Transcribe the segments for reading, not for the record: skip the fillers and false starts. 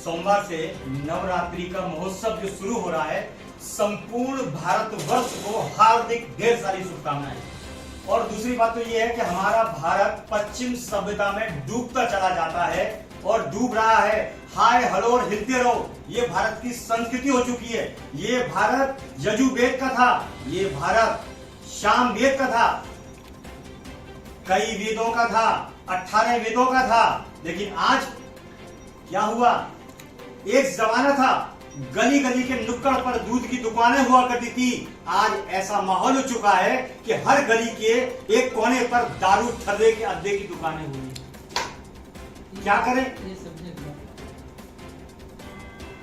सोमवार से नवरात्रि का महोत्सव जो शुरू हो रहा है, संपूर्ण भारतवर्ष को हार्दिक ढेर सारी शुभकामनाएं। और दूसरी बात तो यह है कि हमारा भारत पश्चिम सभ्यता में डूबता चला जाता है और डूब रहा है। हाय हेलो और हिलते रहो, ये भारत की संस्कृति हो चुकी है। ये भारत यजुर्वेद का था, ये भारत सामवेद का था, कई वेदों का था, 18 वेदों का था। लेकिन आज क्या हुआ? एक जमाना था गली गली के नुक्कड़ पर दूध की दुकानें हुआ करती थी। आज ऐसा माहौल हो चुका है कि हर गली के एक कोने पर दारू ठर्रे के अड्डे की दुकानें हुई। क्या करें?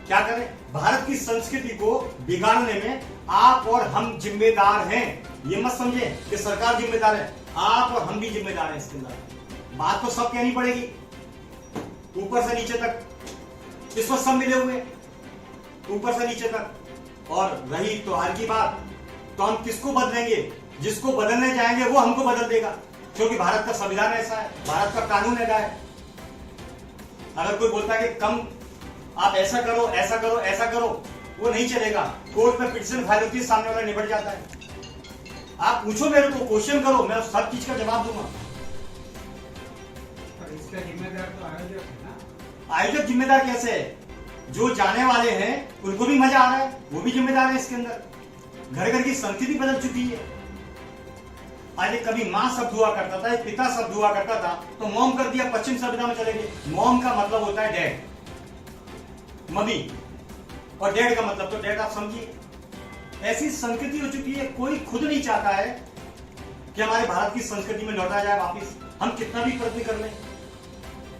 क्या करें? भारत की संस्कृति को बिगाड़ने में आप और हम जिम्मेदार हैं। ये मत समझे कि सरकार जिम्मेदार है, आप और हम भी जिम्मेदार हैं इसके अंदर। बात तो सब कहनी पड़ेगी, ऊपर से नीचे तक। इस वक्त सब मिले हुए, ऊपर से नीचे तक। और रही त्योहार की बात, तो हम किसको बदलेंगे? जिसको बदलने जाएंगे वो हमको बदल देगा, क्योंकि भारत का संविधान ऐसा है, भारत का कानून ऐसा है। अगर कोई बोलता है कि कम आप ऐसा करो, ऐसा करो, ऐसा करो, वो नहीं चलेगा। कोर्ट में पिटीशन फाइल होती है, सामने वाला निपट जाता है। आप पूछो मेरे को, क्वेश्चन करो, मैं सब चीज का जवाब दूंगा। इसका जिम्मेदार तो आयोजक है ना। आयोजक जिम्मेदार कैसे है? जो जाने वाले हैं उनको भी मजा आ रहा है, वो भी जिम्मेदार है इसके अंदर। घर घर की संस्कृति बदल चुकी है। आज कभी माँ शब्द हुआ करता था, एक पिता शब्द हुआ करता था, तो मॉम कर दिया, पश्चिम सभ्यता में चले गए। मॉम का मतलब होता है डैड, मम्मी, और डैड का मतलब तो डैड, आप समझिए। ऐसी संस्कृति हो चुकी है, कोई खुद नहीं चाहता है कि हमारे भारत की संस्कृति में लौटा जाए वापिस। हम कितना भी प्रयत्न कर लें,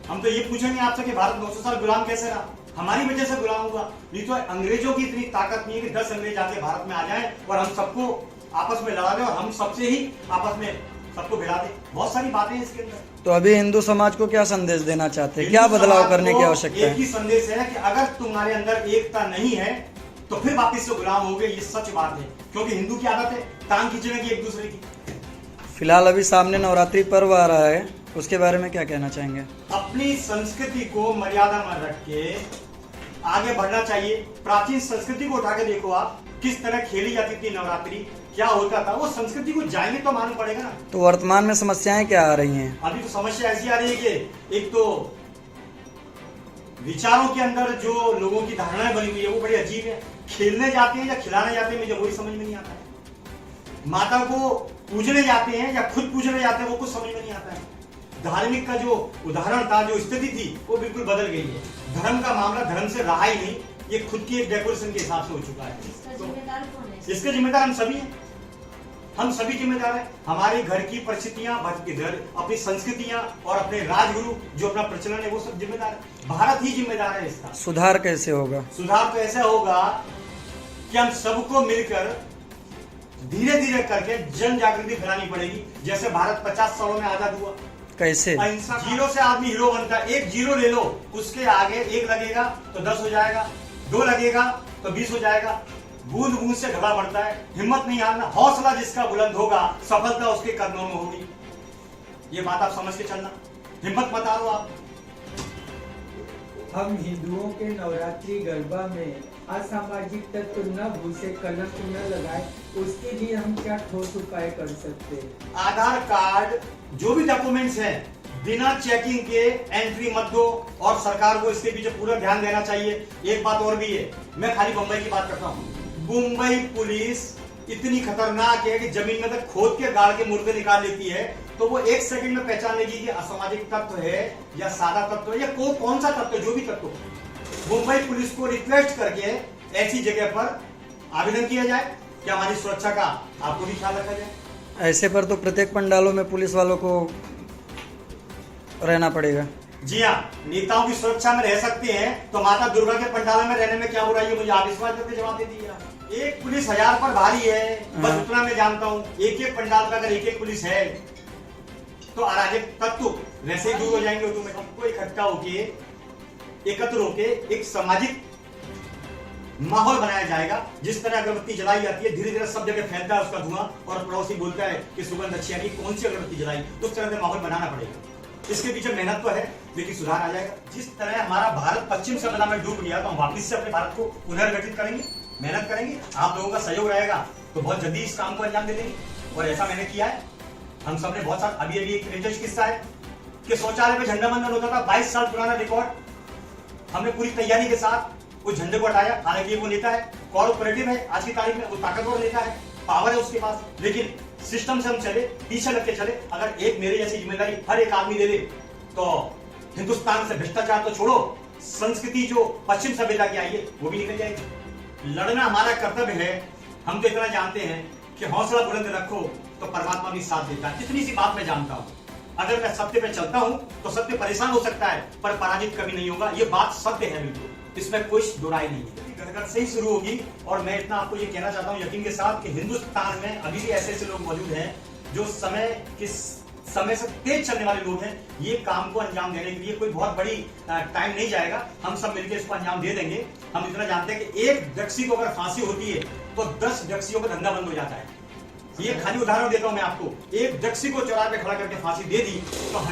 हम तो ये पूछेंगे आपसे कि भारत 900 साल गुलाम कैसे रहा? हमारी वजह से गुलाम हुआ। नहीं तो अंग्रेजों की इतनी ताकत नहीं है कि 10 अंग्रेज आके भारत में आ जाएं और हम सबको आपस में लड़ा दें और हम सबसे ही आपस में सबको भिड़ा दें। बहुत सारी बातें हैं इसके अंदर। तो अभी हिंदू समाज को क्या संदेश देना चाहते हैं? क्या बदलाव करने की आवश्यकता है? एक ही संदेश है कि अगर तुम्हारे अंदर एकता नहीं है तो फिर वापिस से गुलाम हो गए। ये सच बात है, क्योंकि हिंदू की आदत है टांग खींचने की एक दूसरे की। फिलहाल अभी सामने नवरात्रि पर्व आ रहा है, उसके बारे में क्या कहना चाहेंगे? अपनी संस्कृति को मर्यादा में रख के आगे बढ़ना चाहिए। प्राचीन संस्कृति को उठा के देखो आप, किस तरह खेली जाती थी नवरात्रि, क्या होता था। वो संस्कृति को जाएंगे तो मालूम पड़ेगा ना। तो वर्तमान में समस्याएं क्या आ रही हैं? अभी तो समस्या ऐसी आ रही है कि एक तो विचारों के अंदर जो लोगों की धारणाएं बनी हुई है वो बड़ी अजीब है। खेलने जाते हैं या खिलाने जाते हैं, मुझे वही समझ में नहीं आता है। माता को पूजने जाते हैं या खुद पूजने जाते हैं, वो कुछ समझ में नहीं आता है। धार्मिक का जो उदाहरण था, जो स्थिति थी, वो बिल्कुल बदल गई है। धर्म का मामला धर्म से रहा ही नहीं, ये खुद की एक डेकोरेशन के हिसाब से हो चुका है। इसके जिम्मेदार हम सभी हैं, हम सभी जिम्मेदार हैं। हमारे घर की परिस्थितियां, अपनी संस्कृतियां और अपने राजगुरु जो अपना प्रचलन है, वो सब जिम्मेदार है। भारत ही जिम्मेदार है इसका। सुधार कैसे होगा? सुधार तो ऐसा होगा कि हम सबको मिलकर धीरे धीरे करके जन जागृति फैलानी पड़ेगी। जैसे भारत 50 सालों में आजाद हुआ। कैसे? जीरो से आदमी हीरो बनता है। एक जीरो ले लो, उसके आगे एक लगेगा तो 10 हो जाएगा, 2 लगेगा तो 20 हो जाएगा। बूंद बूंद से घड़ा बढ़ता है। हिम्मत नहीं हारना। हौसला जिसका बुलंद होगा, सफलता उसके कदमों में होगी। ये बात आप समझ के चलना, हिम्मत मत हारो आप। हम हिंदुओं के नवरात्रि गरबा में असामाजिक तत्व न घुसे, कलंक न लगाए, उसके लिए हम क्या ठोस उपाय कर सकते हैं? आधार कार्ड, जो भी डॉक्यूमेंट्स हैं, बिना चेकिंग के एंट्री मत दो। और सरकार को इसके पीछे पूरा ध्यान देना चाहिए। एक बात और भी है, मैं खाली मुंबई की बात करता हूँ। मुंबई पुलिस इतनी खतरनाक है कि जमीन में तक खोद के गाड़ के मुर्दे निकाल लेती है, तो वो 1 सेकंड में पहचान लेगी कि असामाजिक तत्व है या सादा तत्व है या कौन सा तत्व, जो भी तत्व। मुंबई पुलिस को रिक्वेस्ट करके ऐसी जगह पर आवेदन किया जाए कि हमारी सुरक्षा का आपको भी ख्याल रखा जाए। ऐसे पर तो प्रत्येक पंडालों में पुलिस वालों को रहना पड़ेगा। जी हाँ, नेताओं की सुरक्षा में रह सकते हैं, तो माता दुर्गा के पंडालों में रहने में क्या बुराई है? मुझे आप इस बात करके जवाब दे दीजिए। एक पुलिस 1000 पर भारी है, बस उतना मैं जानता हूँ। एक पंडाल का अगर एक पुलिस है तो अराजक तत्व वैसे ही दूर हो जाएंगे। तो सबको इकट्ठा होके, एकत्र होके एक सामाजिक माहौल बनाया जाएगा। जिस तरह अगरबत्ती जलाई जाती है, धीरे धीरे सब जगह फैलता है उसका धुआं, और पड़ोसी बोलता है कि सुगंध अच्छी आ रही, कौन सी अगरबत्ती जलाई, उस तरह से माहौल बनाना पड़ेगा। इसके पीछे मेहनत तो है। लेकिन सुधार आ जाएगा। जिस तरह हमारा भारत पश्चिम सभ्यता में डूब गया, तो हम वापस से अपने भारत को पुनर्गठित करेंगे, मेहनत करेंगे। आप लोगों का सहयोग रहेगा तो बहुत जल्दी इस काम को अंजाम दे देंगे, और ऐसा मैंने किया है। हम सबने बहुत सारा, अभी एक लेटेस्ट किस्सा है कि शौचालय पे झंडा वंदन होता था, 22 साल पुराना रिकॉर्ड। हमने पूरी तैयारी के साथ उस झंडे को हटाया। हालांकि वो नेता है, कोऑपरेटिव है, आज की तारीख में वो ताकतवर नेता है, पावर है उसके पास, लेकिन सिस्टम से हम चले, पीछे लग के चले। अगर एक मेरे जैसी जिम्मेदारी हर एक आदमी ले ले तो हिंदुस्तान से भ्रष्टाचार तो छोड़ो, संस्कृति जो पश्चिम सभ्यता की आई है वो भी निकल जाएगी। लड़ना हमारा कर्तव्य है। हम तो इतना जानते हैं कि हौसला बुलंद रखो तो परमात्मा भी साथ देता है। इतनी सी बात मैं जानता हूं। अगर मैं सत्य पे चलता हूं तो सत्य परेशान हो सकता है, पर पराजित कभी नहीं होगा। ये बात सत्य है, बिल्कुल, इसमें कोई दो राय नहीं है। घर से ही शुरू होगी। और मैं इतना आपको ये कहना चाहता हूं यकीन के साथ कि हिंदुस्तान में अभी भी ऐसे ऐसे लोग मौजूद हैं जो समय से तेज चलने वाले लोग हैं। ये काम को अंजाम देने के लिए कोई बहुत बड़ी टाइम नहीं जाएगा। हम सब मिलकर इसको अंजाम दे देंगे। हम इतना जानते हैं कि एक व्यक्ति को अगर फांसी होती है तो 10 व्यक्तियों का धंधा बंद हो जाता है। ये खाली उदाहरण देता हूं मैं आपको। एक व्यक्ति को चौराहे पे खड़ा करके फांसी दे दी तो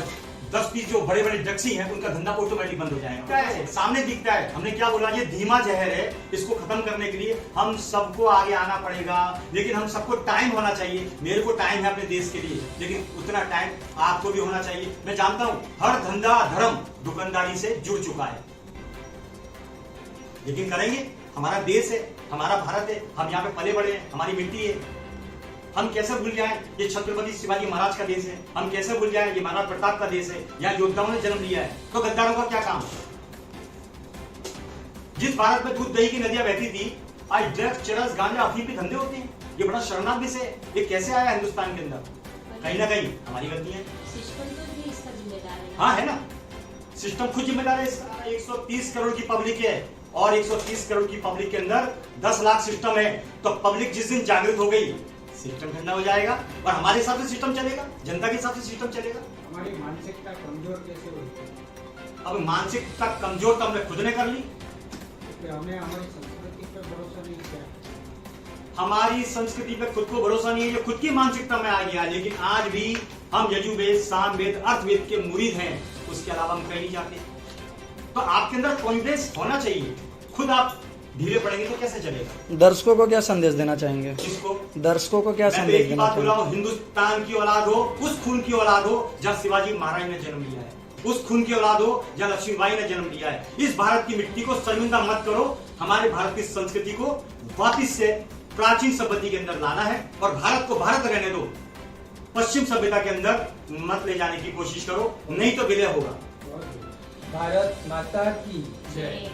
10-20 जो बड़े बड़े व्यक्ति हैं उनका धंधा ऑटोमेटिक बंद हो जाएगा। है, सामने दिखता है। हमने क्या बोला, ये धीमा जहर है, इसको खत्म करने के लिए हम सबको आगे आना पड़ेगा। लेकिन हम सबको टाइम होना चाहिए। मेरे को टाइम है अपने देश के लिए, लेकिन उतना टाइम आपको भी होना चाहिए। मैं जानता हूं हर धंधा धर्म दुकानदारी से जुड़ चुका है, लेकिन करेंगे। हमारा देश है, हमारा भारत है, हम यहाँ पे पले बड़े हैं, हमारी मिट्टी है। हम कैसे भूल जाएं ये छत्रपति शिवाजी महाराज का देश है। हम कैसे भूल जाएं ये महाराज प्रताप का देश है, यहाँ योद्धाओं ने जन्म लिया है। तो गद्दारों का क्या काम? जिस भारत में दूध दही की नदियां बहती थी, आज ड्रग्स, चरस, गांजा, अफीम के धंधे होते हैं। ये बड़ा शर्मनाक विषय है। ये कैसे आया हिंदुस्तान के अंदर? कहीं ना कहीं हमारी गलती है। सिस्टम तो भी इसका जिम्मेदार है। हाँ, है ना, सिस्टम खुद जिम्मेदार है। 130 करोड़ की पब्लिक है, और 130 करोड़ की पब्लिक के अंदर 10 लाख सिस्टम है। तो पब्लिक जिस दिन जागृत हो गई, सिस्टम ठंडा हो जाएगा, और हमारे हिसाब से सिस्टम चलेगा, जनता के हिसाब से सिस्टम चलेगा। हमारी मानसिकता कमजोर कैसे होती है? अब मानसिकता कमजोर तो हमने खुद ने कर ली। कि हमें हमारी संस्कृति पे भरोसा नहीं किया। हमारी संस्कृति पे खुद को भरोसा नहीं है, ये खुद की मानसिकता में आ गया। लेकिन आज भी हम यजुर्वेद, सामवेद, अर्थवेद के मुरीद हैं, उसके अलावा हम कहीं नहीं जाते। तो आपके अंदर कॉन्फिडेंस होना चाहिए। खुद आप ढीले पड़ेंगे तो कैसे चलेगा? दर्शकों को क्या संदेश देना चाहेंगे? किसको? दर्शकों को क्या मैं तो संदेश एक ही देना बात बोला चाहेंगे? हूं, हिंदुस्तान की औलाद हो, उस खून की औलाद हो जहां शिवाजी महाराज ने जन्म लिया है। उस खून की औलाद हो जहां लक्ष्मीबाई ने जन्म लिया है। इस भारत की मिट्टी को शर्मिंदा मत करो। हमारे भारत की संस्कृति को वापिस से प्राचीन सभ्यता के अंदर लाना है, और भारत को भारत रहने दो। पश्चिम सभ्यता के अंदर मत ले जाने की कोशिश करो, नहीं तो विलय होगा। भारत माता की जय।